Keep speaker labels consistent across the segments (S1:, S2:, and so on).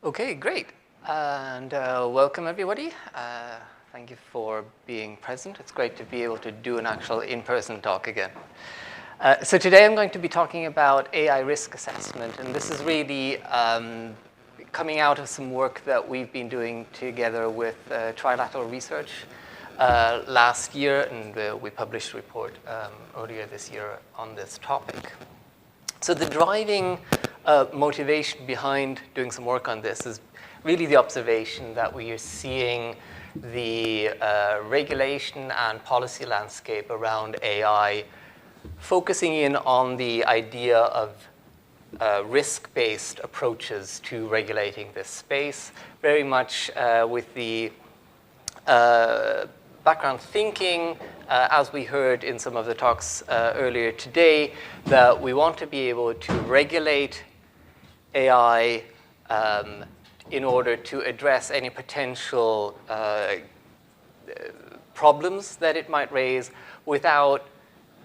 S1: Okay, great. And welcome, everybody. Thank you for being present. It's great to be able to do an actual in-person talk again. So today I'm going to be talking about AI risk assessment, and this is really coming out of some work that we've been doing together with Trilateral Research last year, and we published a report earlier this year on this topic. So the driving motivation behind doing some work on this is really the observation that we are seeing the regulation and policy landscape around AI focusing in on the idea of risk-based approaches to regulating this space, very much with the background thinking, as we heard in some of the talks earlier today, that we want to be able to regulate AI in order to address any potential problems that it might raise without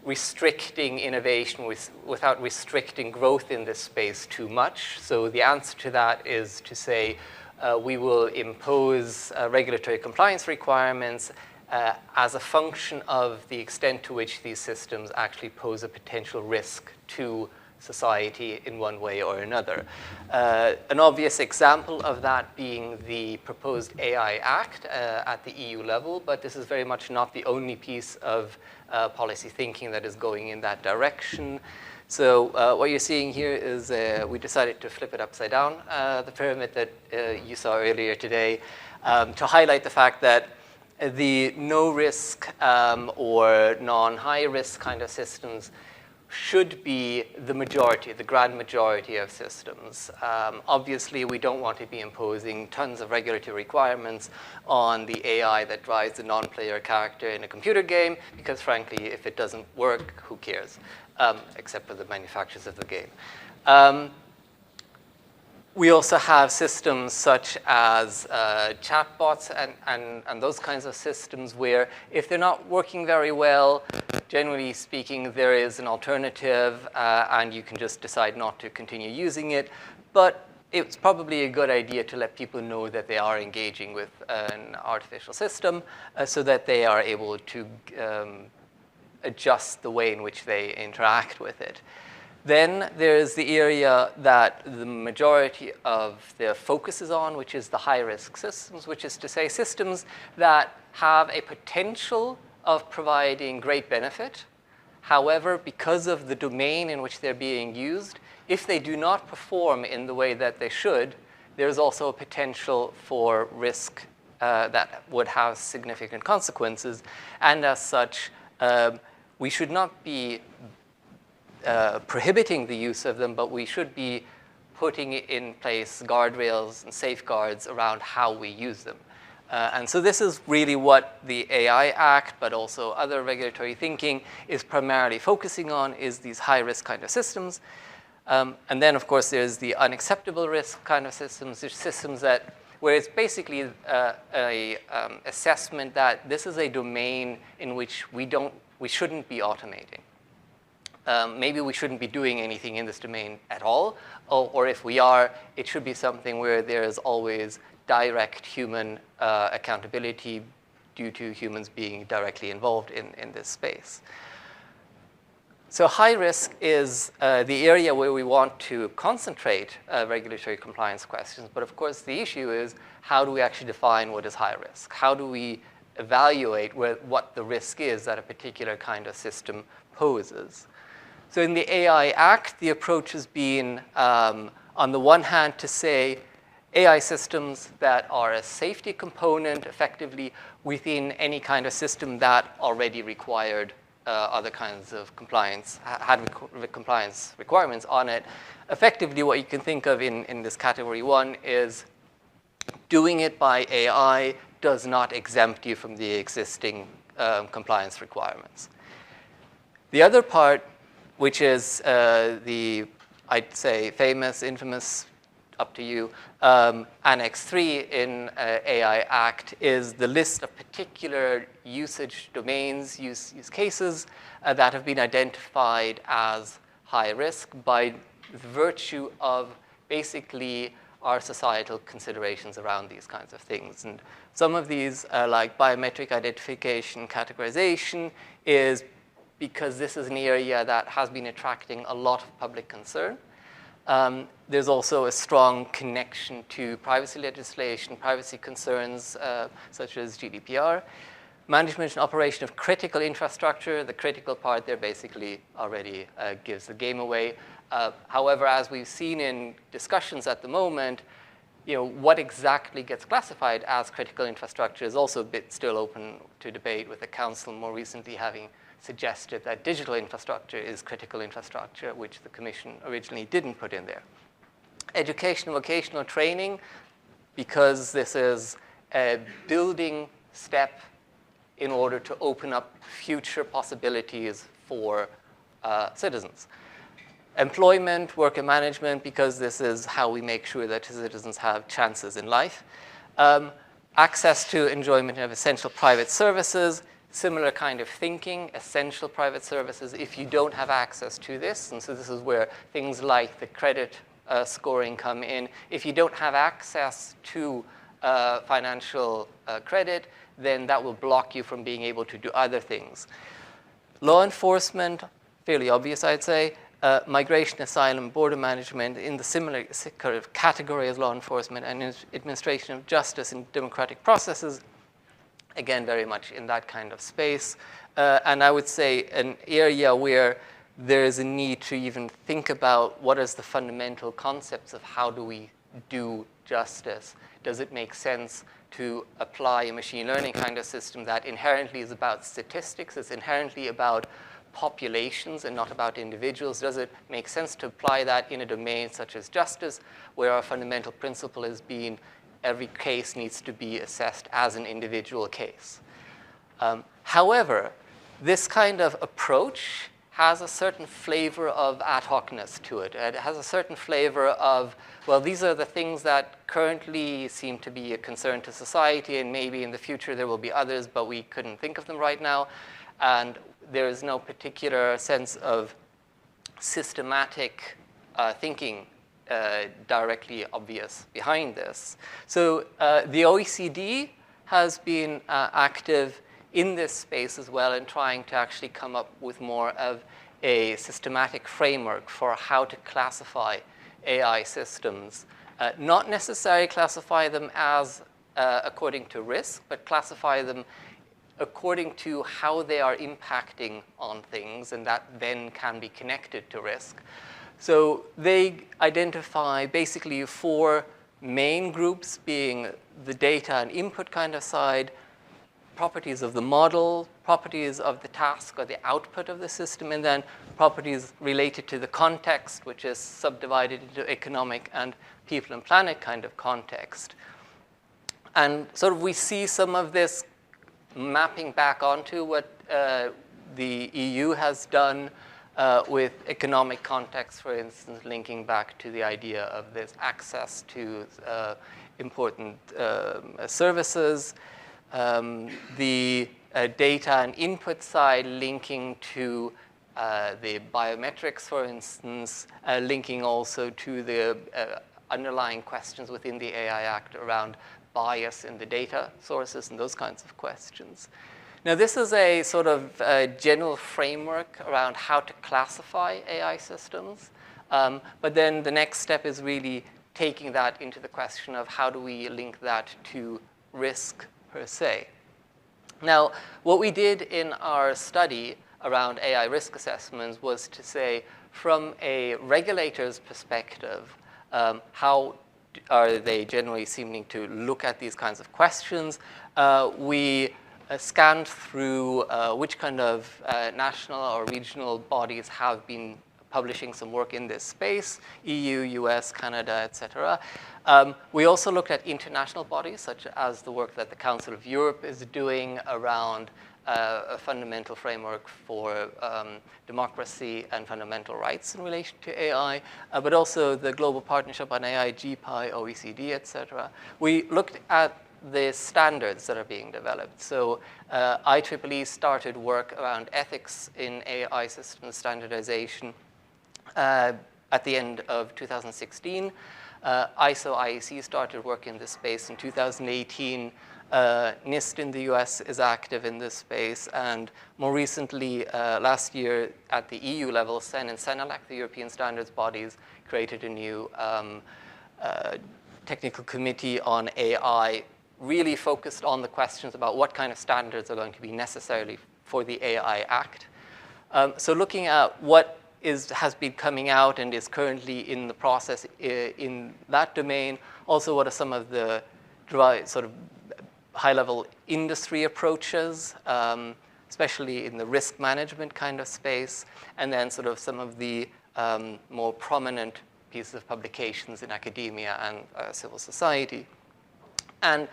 S1: restricting innovation, without restricting growth in this space too much. So the answer to that is to say we will impose regulatory compliance requirements as a function of the extent to which these systems actually pose a potential risk to society in one way or another. An obvious example of that being the proposed AI Act at the EU level, but this is very much not the only piece of policy thinking that is going in that direction. So what you're seeing here is we decided to flip it upside down, the pyramid that you saw earlier today, to highlight the fact that the no-risk or non-high-risk kind of systems should be the majority, the grand majority of systems. Obviously, we don't want to be imposing tons of regulatory requirements on the AI that drives the non-player character in a computer game, because frankly, if it doesn't work, who cares? Except for the manufacturers of the game. We also have systems such as chatbots and those kinds of systems where if they're not working very well, generally speaking, there is an alternative and you can just decide not to continue using it. But it's probably a good idea to let people know that they are engaging with an artificial system so that they are able to adjust the way in which they interact with it. Then there's the area that the majority of the focus is on, which is the high-risk systems, which is to say systems that have a potential of providing great benefit. However, because of the domain in which they're being used, if they do not perform in the way that they should, there's also a potential for risk that would have significant consequences. And as such, we should not be prohibiting the use of them, but we should be putting in place guardrails and safeguards around how we use them. And so this is really what the AI Act, but also other regulatory thinking, is primarily focusing on, is these high-risk kind of systems. And then, of course, there's the unacceptable risk kind of systems, there's systems that where it's basically an assessment that this is a domain in which we shouldn't be automating. Maybe we shouldn't be doing anything in this domain at all, or if we are, it should be something where there is always direct human accountability due to humans being directly involved in this space. So high risk is the area where we want to concentrate regulatory compliance questions, but of course the issue is how do we actually define what is high risk? How do we evaluate what the risk is that a particular kind of system poses? So in the AI Act, the approach has been, on the one hand, to say AI systems that are a safety component effectively within any kind of system that already required other kinds of compliance, had compliance requirements on it. Effectively, what you can think of in this category one is doing it by AI does not exempt you from the existing compliance requirements. The other part, which is the, I'd say, famous, infamous, up to you, Annex 3 in AI Act is the list of particular usage domains, use cases that have been identified as high risk by virtue of basically are societal considerations around these kinds of things. And some of these, like biometric identification categorization, is because this is an area that has been attracting a lot of public concern. There's also a strong connection to privacy legislation, privacy concerns such as GDPR. Management and operation of critical infrastructure, the critical part there basically already gives the game away. However, as we've seen in discussions at the moment, what exactly gets classified as critical infrastructure is also a bit still open to debate, with the council more recently having suggested that digital infrastructure is critical infrastructure, which the Commission originally didn't put in there. Education and vocational training, because this is a building step in order to open up future possibilities for citizens. Employment, worker management, because this is how we make sure that citizens have chances in life. Access to enjoyment of essential private services, similar kind of thinking, essential private services. If you don't have access to this, and so this is where things like the credit scoring come in. If you don't have access to financial credit, then that will block you from being able to do other things. Law enforcement, fairly obvious, I'd say. Migration, asylum, border management in the similar kind of category as law enforcement, and administration of justice in democratic processes, again, very much in that kind of space. And I would say an area where there is a need to even think about what is the fundamental concepts of how do we do justice. Does it make sense to apply a machine learning kind of system that inherently is about statistics, it's inherently about populations and not about individuals? Does it make sense to apply that in a domain such as justice, where our fundamental principle has been every case needs to be assessed as an individual case? However, this kind of approach has a certain flavor of ad hocness to it. It has a certain flavor of, well, these are the things that currently seem to be a concern to society, and maybe in the future there will be others, but we couldn't think of them right now. And there is no particular sense of systematic thinking directly obvious behind this. So the OECD has been active in this space as well, in trying to actually come up with more of a systematic framework for how to classify AI systems. Not necessarily classify them as according to risk, but classify them according to how they are impacting on things, and that then can be connected to risk. So they identify basically 4 main groups, being the data and input kind of side, properties of the model, properties of the task or the output of the system, and then properties related to the context, which is subdivided into economic and people and planet kind of context. And sort of we see some of this mapping back onto what the EU has done with economic context, for instance, linking back to the idea of this access to important services. The data and input side linking to the biometrics, for instance, linking also to the underlying questions within the AI Act around bias in the data sources and those kinds of questions. Now, this is a sort of general framework around how to classify AI systems. But then the next step is really taking that into the question of how do we link that to risk per se. Now, what we did in our study around AI risk assessments was to say, from a regulator's perspective, how are they generally seeming to look at these kinds of questions? We scanned through which kind of national or regional bodies have been publishing some work in this space, EU, US, Canada, et cetera. We also looked at international bodies, such as the work that the Council of Europe is doing around a fundamental framework for democracy and fundamental rights in relation to AI, but also the Global Partnership on AI, GPI, OECD, et cetera. We looked at the standards that are being developed. So IEEE started work around ethics in AI system standardization at the end of 2016. ISO IEC started work in this space in 2018. NIST in the US is active in this space. And more recently, last year at the EU level, CEN and CENELEC, the European standards bodies, created a new technical committee on AI, really focused on the questions about what kind of standards are going to be necessary for the AI Act. So looking at what has been coming out and is currently in the process in that domain, also what are some of the sort of high-level industry approaches, especially in the risk management kind of space, and then sort of some of the more prominent pieces of publications in academia and civil society. And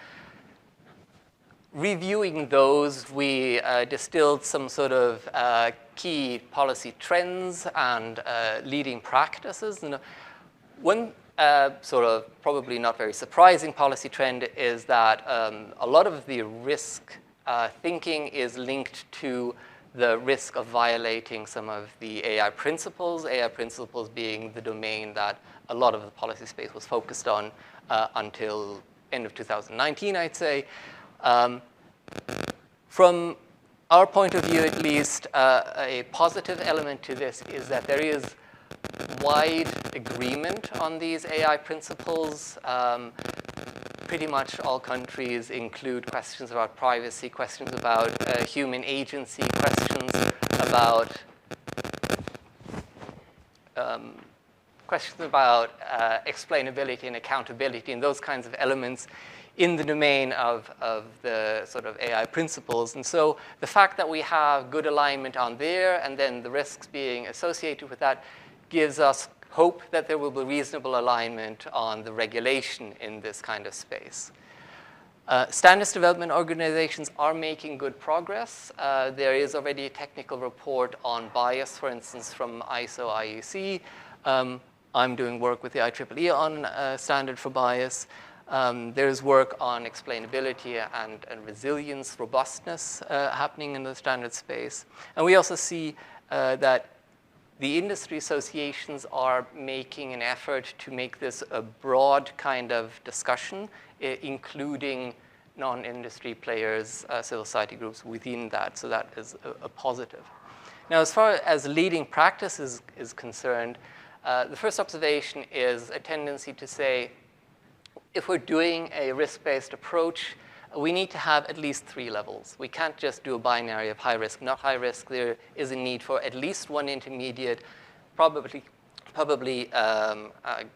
S1: reviewing those, we distilled some sort of key policy trends and leading practices. And one sort of probably not very surprising policy trend is that a lot of the risk thinking is linked to the risk of violating some of the AI principles being the domain that a lot of the policy space was focused on until end of 2019, I'd say. From our point of view, at least, a positive element to this is that there is wide agreement on these AI principles. Pretty much all countries include questions about privacy, questions about human agency, questions about explainability and accountability, and those kinds of elements in the domain of the sort of AI principles. And so the fact that we have good alignment on there and then the risks being associated with that gives us hope that there will be reasonable alignment on the regulation in this kind of space. Standards development organizations are making good progress. There is already a technical report on bias, for instance, from ISO IEC. I'm doing work with the IEEE on a standard for bias. There's work on explainability and resilience, robustness happening in the standard space. And we also see that the industry associations are making an effort to make this a broad kind of discussion, including non-industry players, civil society groups within that. So that is a positive. Now, as far as leading practice is concerned, the first observation is a tendency to say, if we're doing a risk-based approach, we need to have at least 3 levels. We can't just do a binary of high risk, not high risk. There is a need for at least one intermediate, probably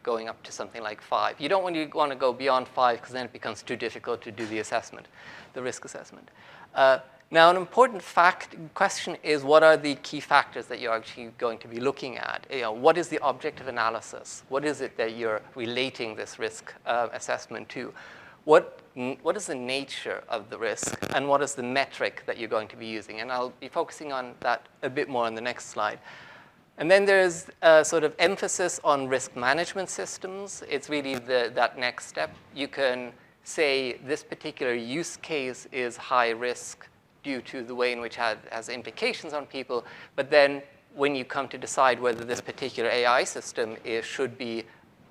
S1: going up to something like 5. You don't want to go beyond 5 because then it becomes too difficult to do the assessment, the risk assessment. Now, an important question is, what are the key factors that you're actually going to be looking at? What is the objective analysis? What is it that you're relating this risk assessment to? What is the nature of the risk, and what is the metric that you're going to be using? And I'll be focusing on that a bit more on the next slide. And then there's a sort of emphasis on risk management systems. It's really that next step. You can say this particular use case is high risk due to the way in which it has implications on people. But then when you come to decide whether this particular AI system should be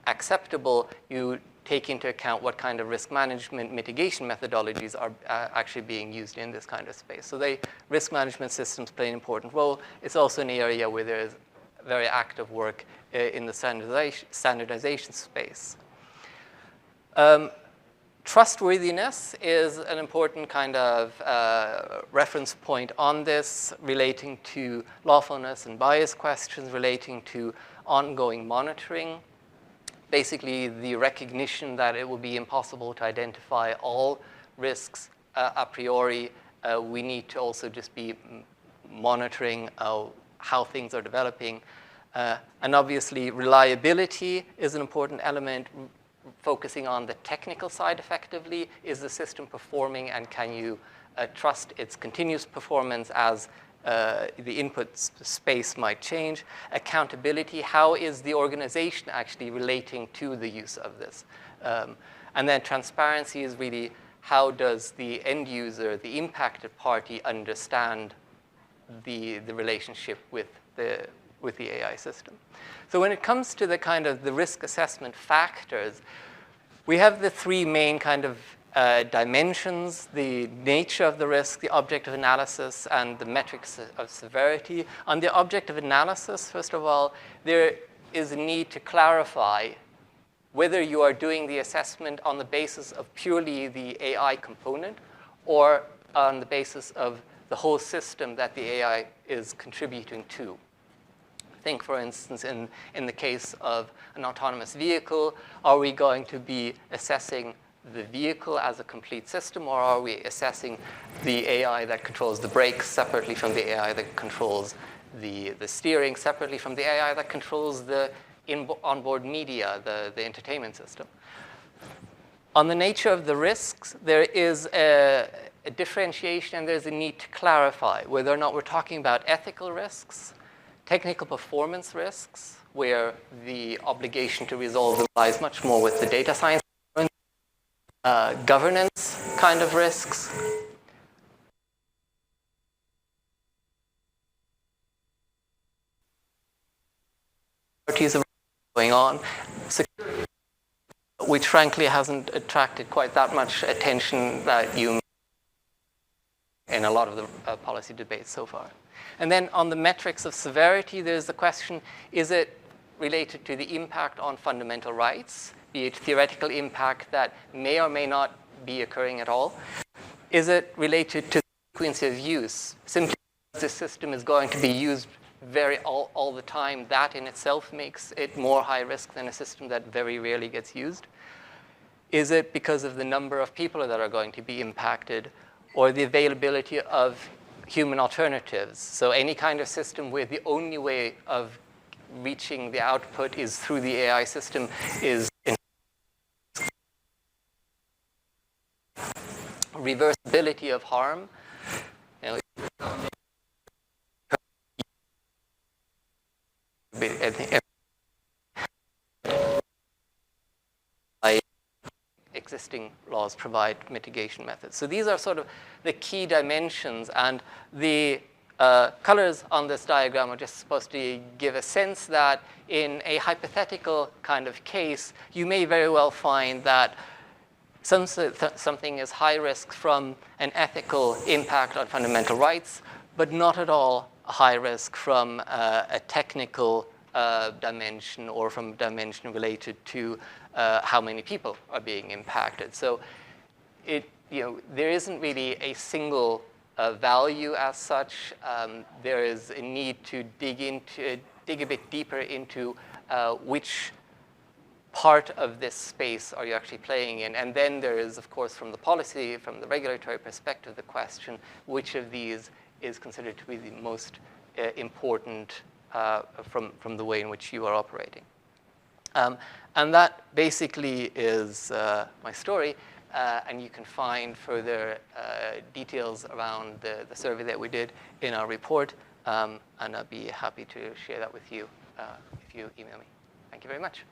S1: acceptable, you take into account what kind of risk management mitigation methodologies are actually being used in this kind of space. So risk management systems play an important role. It's also an area where there is very active work in the standardization space. Trustworthiness is an important kind of reference point on this, relating to lawfulness and bias questions, relating to ongoing monitoring. Basically, the recognition that it will be impossible to identify all risks a priori. We need to also just be monitoring how things are developing. And obviously, reliability is an important element, focusing on the technical side effectively. Is the system performing, and can you trust its continuous performance as the input space might change? Accountability, how is the organization actually relating to the use of this? And then transparency is really, how does the end user, the impacted party, understand the relationship with with the AI system. So when it comes to the kind of the risk assessment factors, we have the three main kind of dimensions: the nature of the risk, the objective analysis, and the metrics of severity. On the objective analysis, first of all, there is a need to clarify whether you are doing the assessment on the basis of purely the AI component or on the basis of the whole system that the AI is contributing to. Think, for instance, in the case of an autonomous vehicle, are we going to be assessing the vehicle as a complete system, or are we assessing the AI that controls the brakes separately from the AI that controls the steering, separately from the AI that controls the onboard media, the entertainment system? On the nature of the risks, there is a differentiation, and there's a need to clarify whether or not we're talking about ethical risks, technical performance risks, where the obligation to resolve them lies much more with the data science, governance kind of risks, going on, which frankly hasn't attracted quite that much attention that you in a lot of the policy debates so far. And then on the metrics of severity, there's the question, is it related to the impact on fundamental rights, be it theoretical impact that may or may not be occurring at all? Is it related to the frequency of use? Simply because the system is going to be used all the time, that in itself makes it more high risk than a system that very rarely gets used? Is it because of the number of people that are going to be impacted, or the availability of human alternatives? So any kind of system where the only way of reaching the output is through the AI system is reversibility of harm. Existing laws provide mitigation methods. So these are sort of the key dimensions, and the colors on this diagram are just supposed to give a sense that in a hypothetical kind of case, you may very well find that something is high risk from an ethical impact on fundamental rights, but not at all a high risk from a technical dimension or from a dimension related to how many people are being impacted. So there isn't really a single value as such. There is a need to dig a bit deeper into which part of this space are you actually playing in. And then there is, of course, from the policy, from the regulatory perspective, the question, which of these is considered to be the most important from the way in which you are operating. And that basically is my story. And you can find further details around the survey that we did in our report. And I'll be happy to share that with you if you email me. Thank you very much.